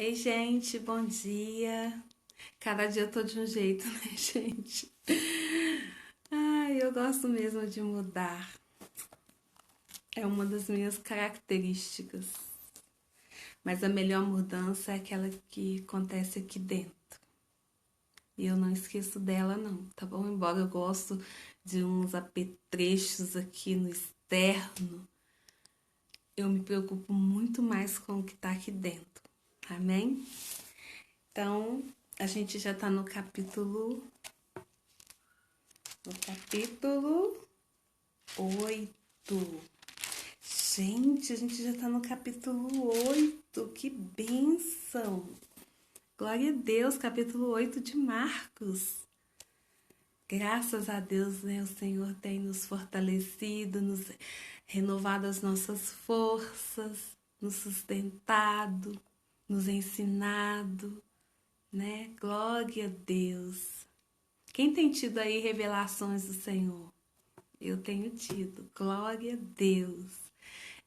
Ei, gente, bom dia. Cada dia eu tô de um jeito, né, gente? Ai, eu gosto mesmo de mudar. É uma das minhas características. Mas a melhor mudança é aquela que acontece aqui dentro. E eu não esqueço dela, não, tá bom? Embora eu gosto de uns apetrechos aqui no externo, eu me preocupo muito mais com o que tá aqui dentro. Amém? Então, a gente já tá no capítulo 8. Gente, a gente já tá no capítulo 8. Que bênção! Glória a Deus, capítulo 8 de Marcos. Graças a Deus, né? O Senhor tem nos fortalecido, nos renovado as nossas forças, nos sustentado, nos ensinado, né? Glória a Deus. Quem tem tido aí revelações do Senhor? Eu tenho tido. Glória a Deus.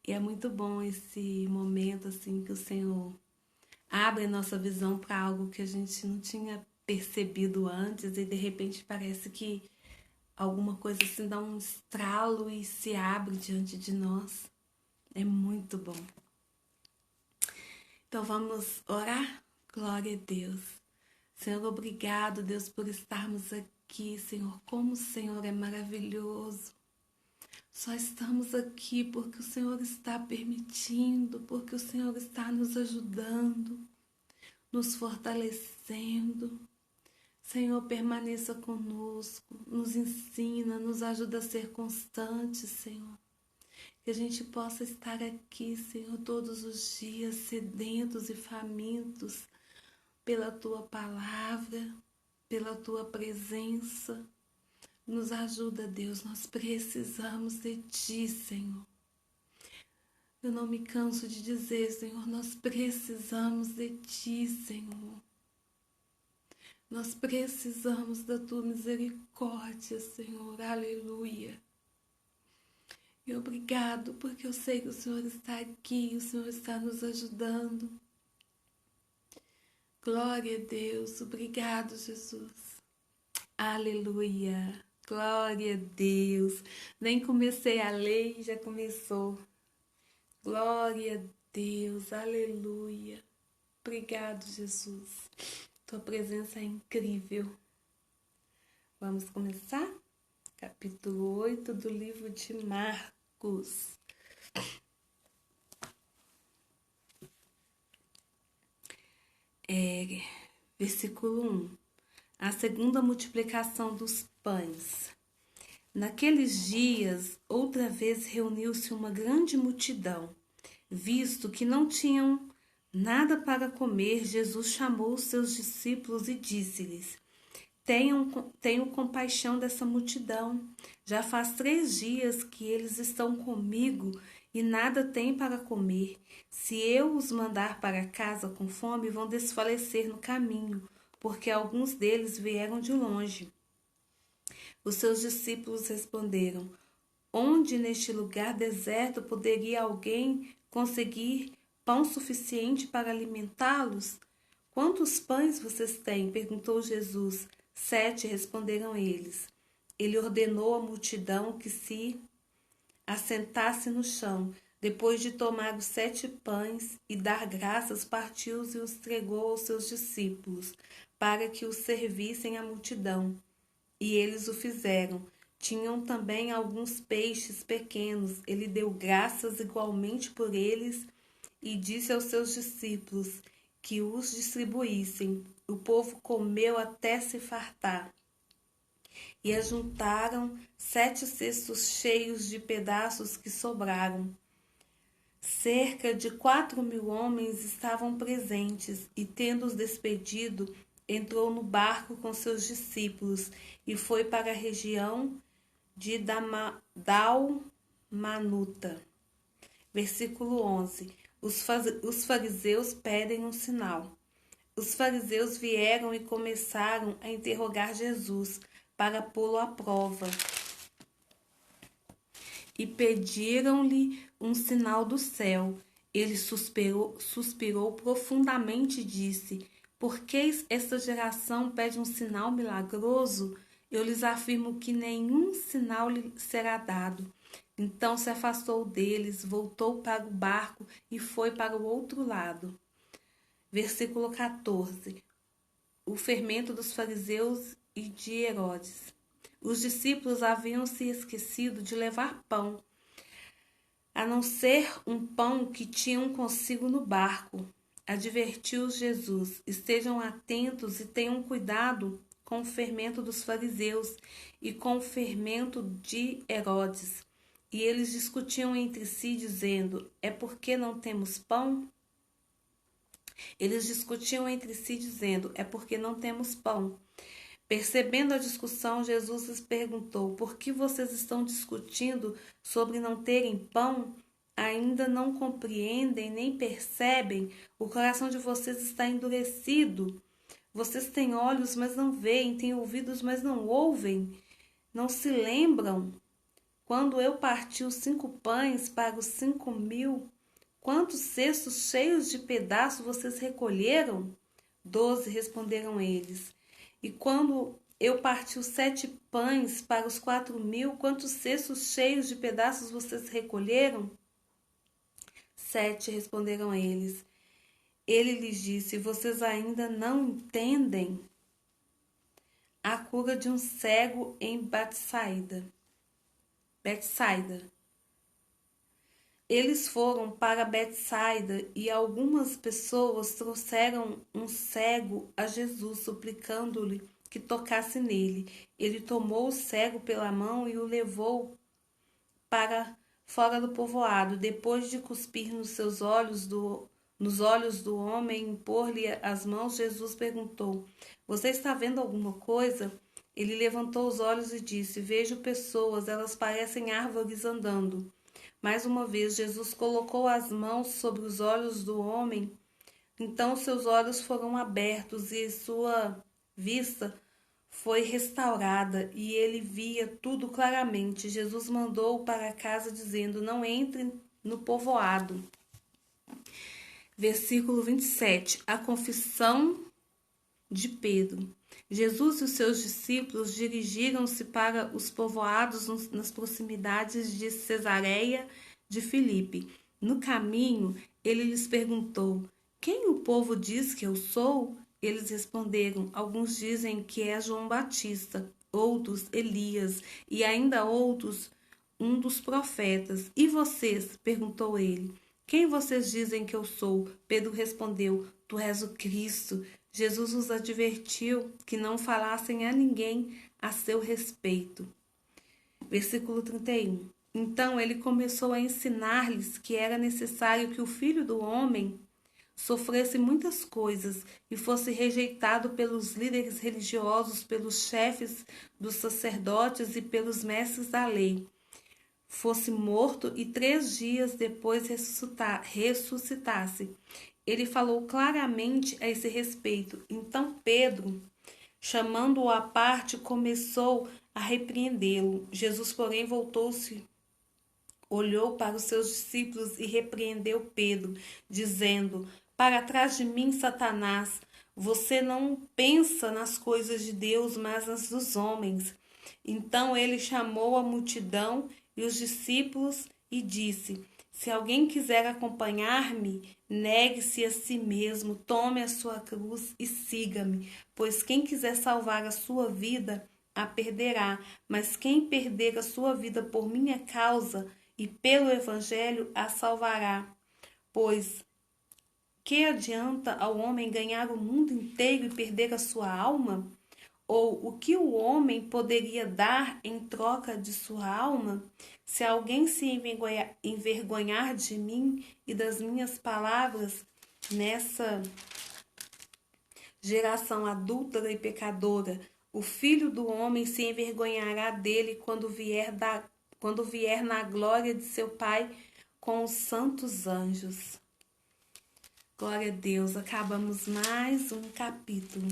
E é muito bom esse momento assim que o Senhor abre a nossa visão para algo que a gente não tinha percebido antes e de repente parece que alguma coisa assim dá um estralo e se abre diante de nós. É muito bom. Então vamos orar? Glória a Deus. Senhor, obrigado, Deus, por estarmos aqui, Senhor. Como o Senhor é maravilhoso. Só estamos aqui porque o Senhor está permitindo, porque o Senhor está nos ajudando, nos fortalecendo. Senhor, permaneça conosco, nos ensina, nos ajuda a ser constantes, Senhor. Que a gente possa estar aqui, Senhor, todos os dias, sedentos e famintos pela Tua palavra, pela Tua presença. Nos ajuda, Deus, nós precisamos de Ti, Senhor. Eu não me canso de dizer, Senhor, nós precisamos de Ti, Senhor. Nós precisamos da Tua misericórdia, Senhor. Aleluia. E obrigado, porque eu sei que o Senhor está aqui, o Senhor está nos ajudando. Glória a Deus. Obrigado, Jesus. Aleluia. Glória a Deus. Nem comecei a ler e já começou. Glória a Deus. Aleluia. Obrigado, Jesus. Tua presença é incrível. Vamos começar? Capítulo 8 do livro de Marcos. Versículo 1. A segunda multiplicação dos pães. Naqueles dias, outra vez reuniu-se uma grande multidão. Visto que não tinham nada para comer, Jesus chamou os seus discípulos e disse-lhes: Tenho compaixão dessa multidão. Já faz 3 dias que eles estão comigo e nada têm para comer. Se eu os mandar para casa com fome, vão desfalecer no caminho, porque alguns deles vieram de longe. Os seus discípulos responderam: Onde neste lugar deserto poderia alguém conseguir pão suficiente para alimentá-los? Quantos pães vocês têm? Perguntou Jesus. 7, responderam eles. Ele ordenou à multidão que se assentasse no chão. Depois de tomar os 7 pães e dar graças, partiu-os e os entregou aos seus discípulos, para que os servissem à multidão. E eles o fizeram. Tinham também alguns peixes pequenos. Ele deu graças igualmente por eles e disse aos seus discípulos que os distribuíssem. O povo comeu até se fartar. E ajuntaram 7 cestos cheios de pedaços que sobraram. Cerca de 4.000 homens estavam presentes, e tendo-os despedido, entrou no barco com seus discípulos e foi para a região de Dalmanuta. Versículo 11. Os fariseus pedem um sinal. Os fariseus vieram e começaram a interrogar Jesus para pô-lo à prova. E pediram-lhe um sinal do céu. Ele suspirou profundamente e disse: Por que esta geração pede um sinal milagroso? Eu lhes afirmo que nenhum sinal lhe será dado. Então se afastou deles, voltou para o barco e foi para o outro lado. Versículo 14. O fermento dos fariseus e de Herodes. Os discípulos haviam se esquecido de levar pão, a não ser um pão que tinham consigo no barco. Advertiu-os Jesus: Estejam atentos e tenham cuidado com o fermento dos fariseus e com o fermento de Herodes. E eles discutiam entre si, dizendo: É porque não temos pão? Eles discutiam entre si, dizendo: É porque não temos pão. Percebendo a discussão, Jesus lhes perguntou: Por que vocês estão discutindo sobre não terem pão? Ainda não compreendem nem percebem? O coração de vocês está endurecido. Vocês têm olhos, mas não veem, têm ouvidos, mas não ouvem. Não se lembram? Quando eu parti os 5 pães para os 5.000, quantos cestos cheios de pedaços vocês recolheram? 12, responderam eles. E quando eu parti os 7 pães para os 4.000, quantos cestos cheios de pedaços vocês recolheram? 7, responderam eles. Ele lhes disse: Vocês ainda não entendem? A cura de um cego em Betsaida. Eles foram para Betsaida e algumas pessoas trouxeram um cego a Jesus, suplicando-lhe que tocasse nele. Ele tomou o cego pela mão e o levou para fora do povoado. Depois de cuspir nos olhos do homem e impor-lhe as mãos, Jesus perguntou: Você está vendo alguma coisa? Ele levantou os olhos e disse: Vejo pessoas, elas parecem árvores andando. Mais uma vez, Jesus colocou as mãos sobre os olhos do homem. Então seus olhos foram abertos e sua vista foi restaurada e ele via tudo claramente. Jesus mandou para casa dizendo: Não entrem no povoado. Versículo 27. A confissão de Pedro. Jesus e os seus discípulos dirigiram-se para os povoados nas proximidades de Cesareia de Filipe. No caminho, ele lhes perguntou: Quem o povo diz que eu sou? Eles responderam: Alguns dizem que é João Batista, outros Elias e ainda outros um dos profetas. E vocês? Perguntou ele. Quem vocês dizem que eu sou? Pedro respondeu: Tu és o Cristo. Jesus os advertiu que não falassem a ninguém a seu respeito. Versículo 31. Então ele começou a ensinar-lhes que era necessário que o Filho do Homem sofresse muitas coisas e fosse rejeitado pelos líderes religiosos, pelos chefes dos sacerdotes e pelos mestres da lei. Fosse morto e 3 dias depois ressuscitasse. Ele falou claramente a esse respeito. Então Pedro, chamando-o à parte, começou a repreendê-lo. Jesus, porém, voltou-se, olhou para os seus discípulos e repreendeu Pedro, dizendo: Para trás de mim, Satanás, você não pensa nas coisas de Deus, mas nas dos homens. Então ele chamou a multidão e os discípulos e disse: Se alguém quiser acompanhar-me, negue-se a si mesmo, tome a sua cruz e siga-me. Pois quem quiser salvar a sua vida, a perderá. Mas quem perder a sua vida por minha causa e pelo Evangelho, a salvará. Pois que adianta ao homem ganhar o mundo inteiro e perder a sua alma? Ou o que o homem poderia dar em troca de sua alma? Se alguém se envergonhar de mim e das minhas palavras nessa geração adúltera e pecadora, o Filho do Homem se envergonhará dele quando vier na glória de seu Pai com os santos anjos. Glória a Deus, acabamos mais um capítulo.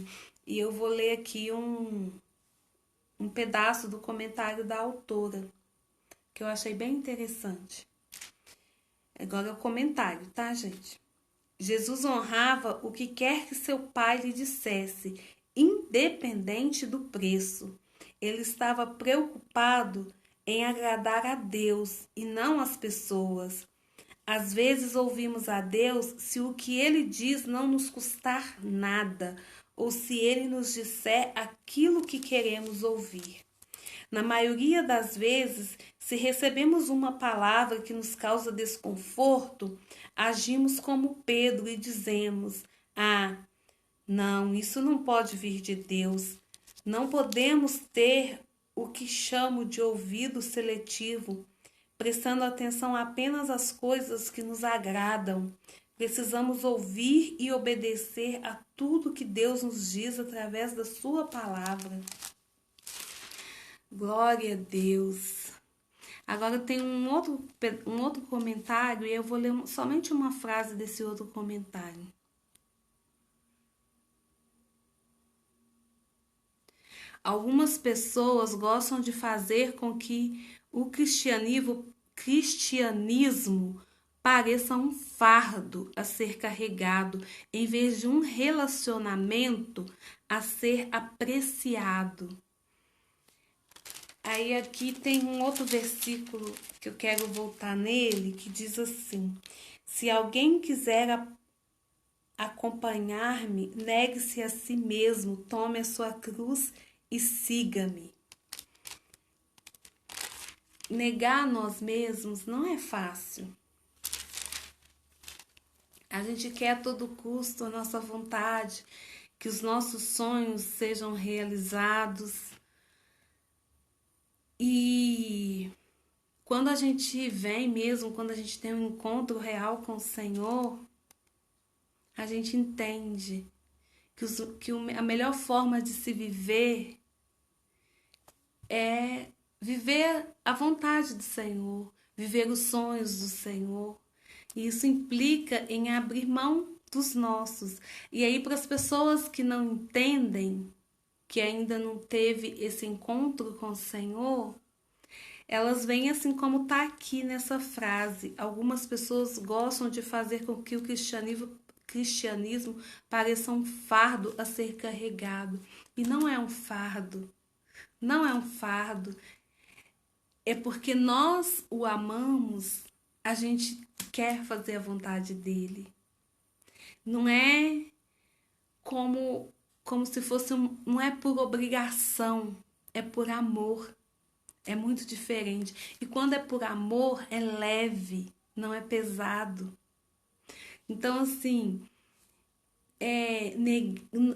E eu vou ler aqui um pedaço do comentário da autora, que eu achei bem interessante. Agora é o comentário, tá, gente? Jesus honrava o que quer que seu pai lhe dissesse, independente do preço. Ele estava preocupado em agradar a Deus e não as pessoas. Às vezes ouvimos a Deus se o que ele diz não nos custar nada, ou se ele nos disser aquilo que queremos ouvir. Na maioria das vezes, se recebemos uma palavra que nos causa desconforto, agimos como Pedro e dizemos: Ah, não, isso não pode vir de Deus. Não podemos ter o que chamo de ouvido seletivo, prestando atenção apenas às coisas que nos agradam. Precisamos ouvir e obedecer a tudo que Deus nos diz através da Sua palavra. Glória a Deus. Agora tem um outro comentário e eu vou ler somente uma frase desse outro comentário. Algumas pessoas gostam de fazer com que o cristianismo pareça um fardo a ser carregado, em vez de um relacionamento a ser apreciado. Aí aqui tem um outro versículo que eu quero voltar nele, que diz assim: se alguém quiser acompanhar-me, negue-se a si mesmo, tome a sua cruz e siga-me. Negar a nós mesmos não é fácil. A gente quer a todo custo a nossa vontade, que os nossos sonhos sejam realizados. E quando a gente vem mesmo, quando a gente tem um encontro real com o Senhor, a gente entende que a melhor forma de se viver é viver a vontade do Senhor, viver os sonhos do Senhor. E isso implica em abrir mão dos nossos. E aí, para as pessoas que não entendem, que ainda não teve esse encontro com o Senhor, elas veem assim como está aqui nessa frase. Algumas pessoas gostam de fazer com que o cristianismo pareça um fardo a ser carregado. E não é um fardo. Não é um fardo. É porque nós o amamos, a gente quer fazer a vontade dele. Não é como se fosse não é por obrigação, é por amor. É muito diferente. E quando é por amor, é leve, não é pesado. Então, assim,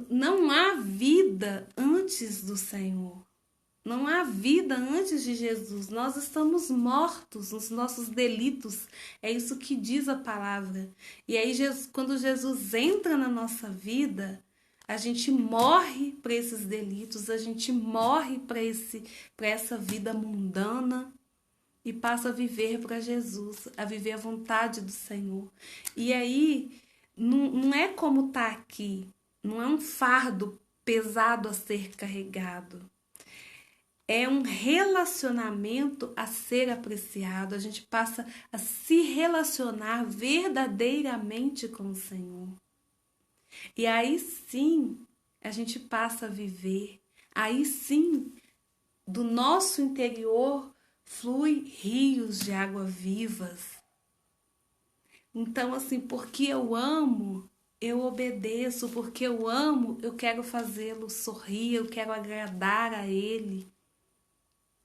não há vida antes do Senhor. Não há vida antes de Jesus. Nós estamos mortos nos nossos delitos. É isso que diz a palavra. E aí, quando Jesus entra na nossa vida, a gente morre para esses delitos, a gente morre para essa vida mundana e passa a viver para Jesus, a viver a vontade do Senhor. E aí, não é como tá aqui, não é um fardo pesado a ser carregado. É um relacionamento a ser apreciado. A gente passa a se relacionar verdadeiramente com o Senhor. E aí sim, a gente passa a viver. Aí sim, do nosso interior flui rios de água vivas. Então, assim, porque eu amo, eu obedeço. Porque eu amo, eu quero fazê-lo sorrir, eu quero agradar a ele.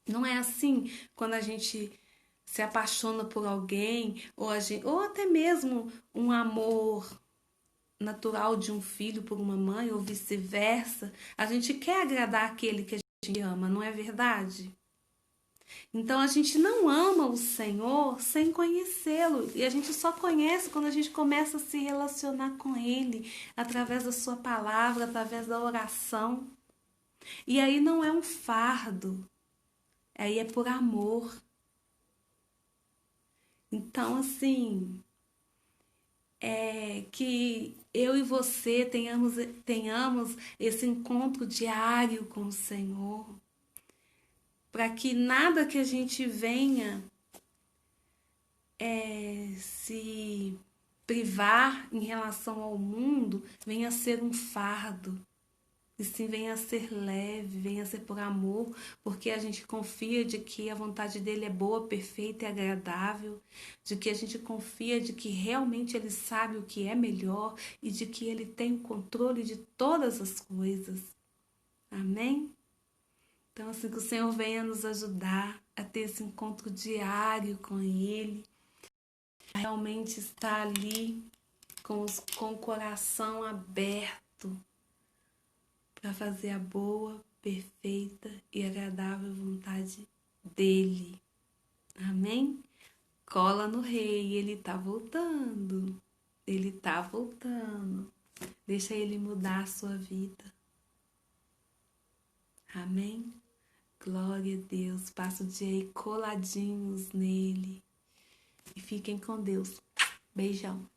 Não é assim quando a gente se apaixona por alguém, ou até mesmo um amor natural de um filho por uma mãe, ou vice-versa. A gente quer agradar aquele que a gente ama, não é verdade? Então a gente não ama o Senhor sem conhecê-lo. E a gente só conhece quando a gente começa a se relacionar com Ele, através da sua palavra, através da oração. E aí não é um fardo. Aí é por amor. Então, assim, que eu e você tenhamos esse encontro diário com o Senhor, para que nada que a gente venha se privar em relação ao mundo venha a ser um fardo. E sim, venha a ser leve, venha a ser por amor, porque a gente confia de que a vontade dele é boa, perfeita e agradável, de que a gente confia de que realmente ele sabe o que é melhor e de que ele tem o controle de todas as coisas. Amém? Então, assim, que o Senhor venha nos ajudar a ter esse encontro diário com ele, a realmente estar ali com o coração aberto para fazer a boa, perfeita e agradável vontade dele. Amém? Cola no rei, ele tá voltando. Ele tá voltando. Deixa ele mudar a sua vida. Amém? Glória a Deus. Passa o dia aí coladinhos nele. E fiquem com Deus. Beijão.